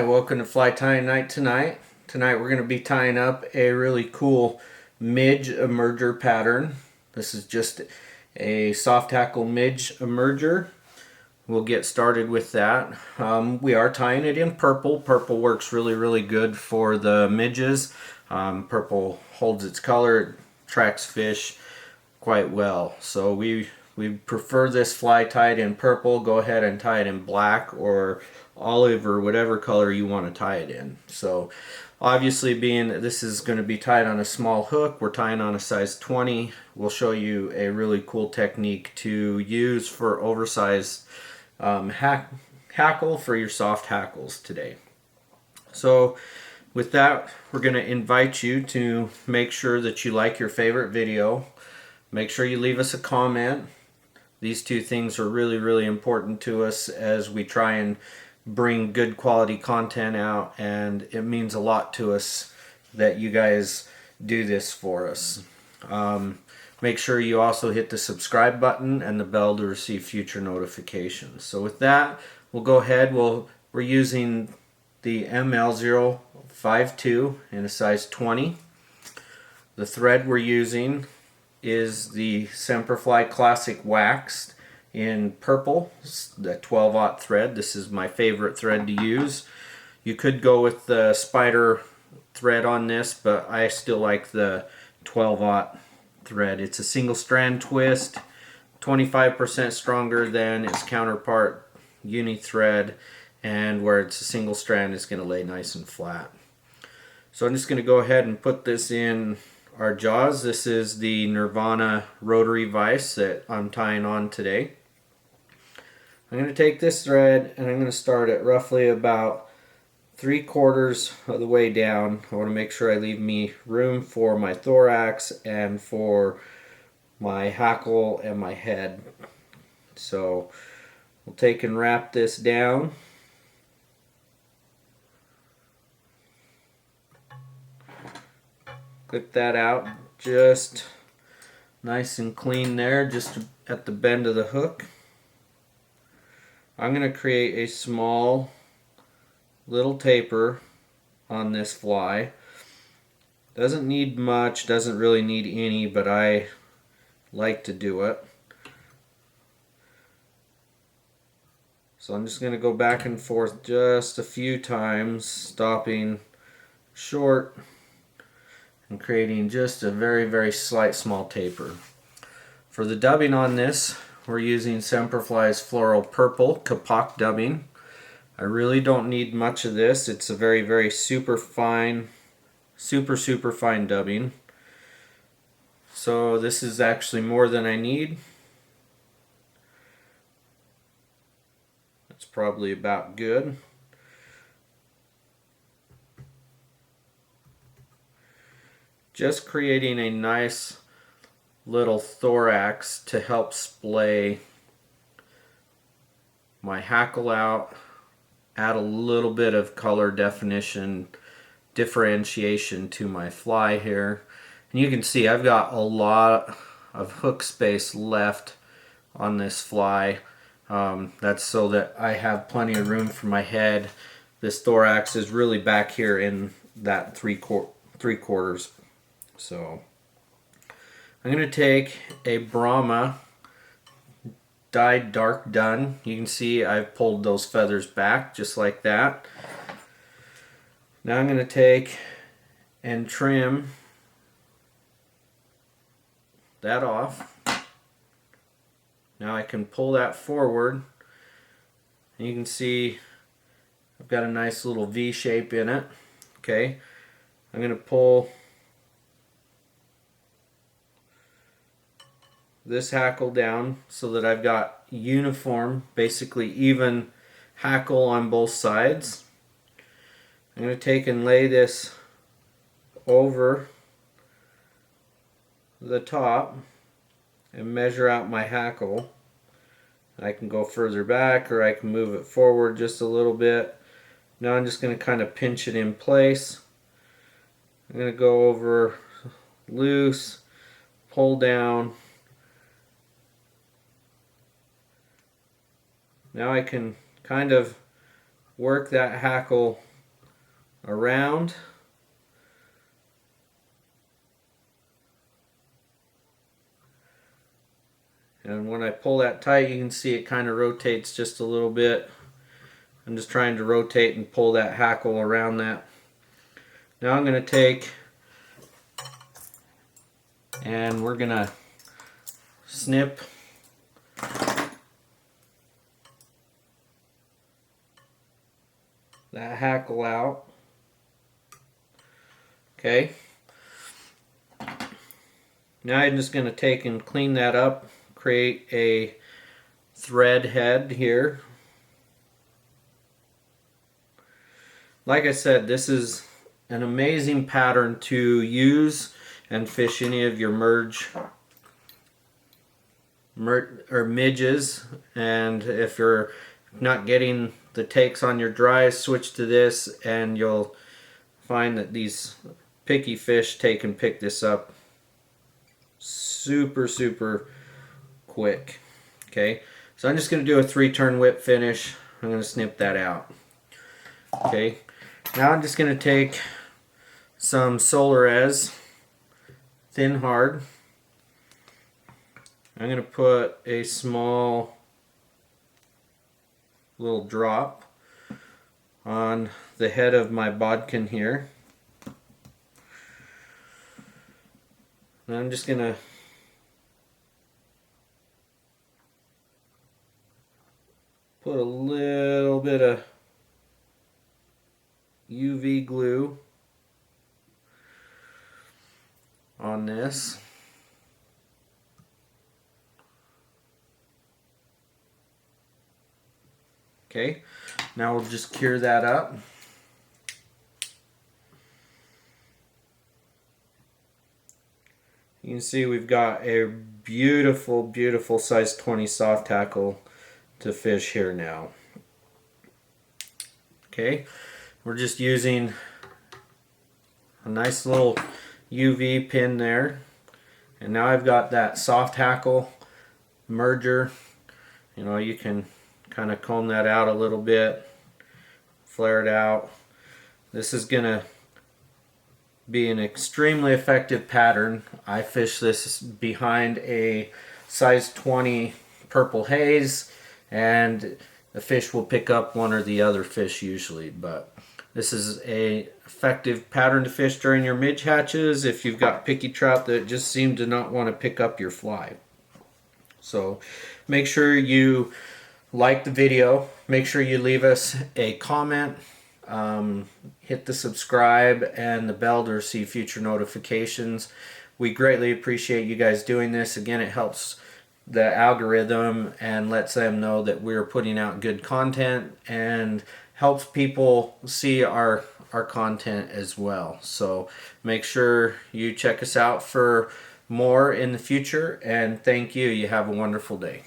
Hi, welcome to Fly Tying Night tonight. Tonight we're going to be tying up a really cool Midge emerger pattern. This is just a soft hackle Midge emerger. We'll get started with that. We are tying it in purple. Purple works really good for the midges. Purple holds its color, it attracts fish quite well. So we prefer this fly tied in purple. Go ahead and tie it in black or olive or whatever color you want to tie it in. So obviously, being that this is going to be tied on a small hook, we're tying on a size 20. We'll show you a really cool technique to use for oversized hackle for your soft hackles today. So with that, we're going to invite you to make sure that you like your favorite video. Make sure you leave us a comment. These two things are really important to us as we try and bring good quality content out, and it means a lot to us that you guys do this for us. Make sure you also hit the subscribe button and the bell to receive future notifications. So with that, we'll go ahead. We're using the ML052 in a size 20. The thread we're using is the Semperfli Classic Waxed in purple, the 12/0 thread. This is my favorite thread to use. You could go with the spider thread on this, but I still like the 12/0 thread. It's a single strand twist, 25% stronger than its counterpart uni thread, and where it's a single strand, it's going to lay nice and flat. So I'm just going to go ahead and put this in our jaws. This is the Nirvana rotary vise that I'm tying on today. I'm going to take this thread and I'm going to start at roughly about 3/4 of the way down. I want to make sure I leave me room for my thorax and for my hackle and my head. So we'll take and wrap this down. Clip that out just nice and clean there, just at the bend of the hook. I'm going to create a small little taper on this fly. Doesn't need much, doesn't really need any, but I like to do it. So I'm just going to go back and forth just a few times, stopping short and creating just a very slight small taper. For the dubbing on this, we're using Semperfli's Floral Purple Kapak dubbing. I really don't need much of this. It's a very super fine, super fine dubbing. So this is actually more than I need. That's probably about good. Just creating a nice little thorax to help splay my hackle out, add a little bit of color definition, differentiation to my fly here. And you can see I've got a lot of hook space left on this fly. That's so that I have plenty of room for my head. This thorax is really back here in that three quarters. So I'm going to take a Brahma dyed dark dun. You can see I've pulled those feathers back just like that. Now I'm going to take and trim that off. Now I can pull that forward, and you can see I've got a nice little V shape in it. Okay, I'm going to pull this hackle down so that I've got uniform, basically even hackle on both sides. I'm going to take and lay this over the top and measure out my hackle. I can go further back or I can move it forward just a little bit. Now I'm just going to kind of pinch it in place. I'm going to go over loose, pull down. Now I can kind of work that hackle around. And when I pull that tight, you can see it kind of rotates just a little bit. I'm just trying to rotate and pull that hackle around that. Now I'm going to take and we're going to snip that hackle out. Okay. Now I'm just going to take and clean that up, create a thread head here. Like I said, this is an amazing pattern to use and fish any of your midges. And if you're not getting the takes on your dries, switch to this and you'll find that these picky fish take and pick this up super quick. Okay, so I'm just going to do a 3-turn whip finish. I'm going to snip that out. Okay, now I'm just going to take some Solarez thin hard. I'm going to put a small little drop on the head of my bodkin here. And I'm just going to put a little bit of UV glue on this. Okay, now we'll just cure that up. You can see we've got a beautiful size 20 soft tackle to fish here now. Okay, we're just using a nice little UV pin there, and now I've got that soft hackle merger. You know, you can kind of comb that out a little bit, flare it out. This is gonna be an extremely effective pattern. I fish this behind a size 20 purple haze, and the fish will pick up one or the other fish usually, but this is a effective pattern to fish during your midge hatches if you've got picky trout that just seem to not want to pick up your fly. So make sure you like the video, make sure you leave us a comment, hit the subscribe and the bell to receive future notifications. We greatly appreciate you guys doing this. Again, it helps the algorithm and lets them know that we're putting out good content and helps people see our content as well. So make sure you check us out for more in the future, and thank you. You have a wonderful day.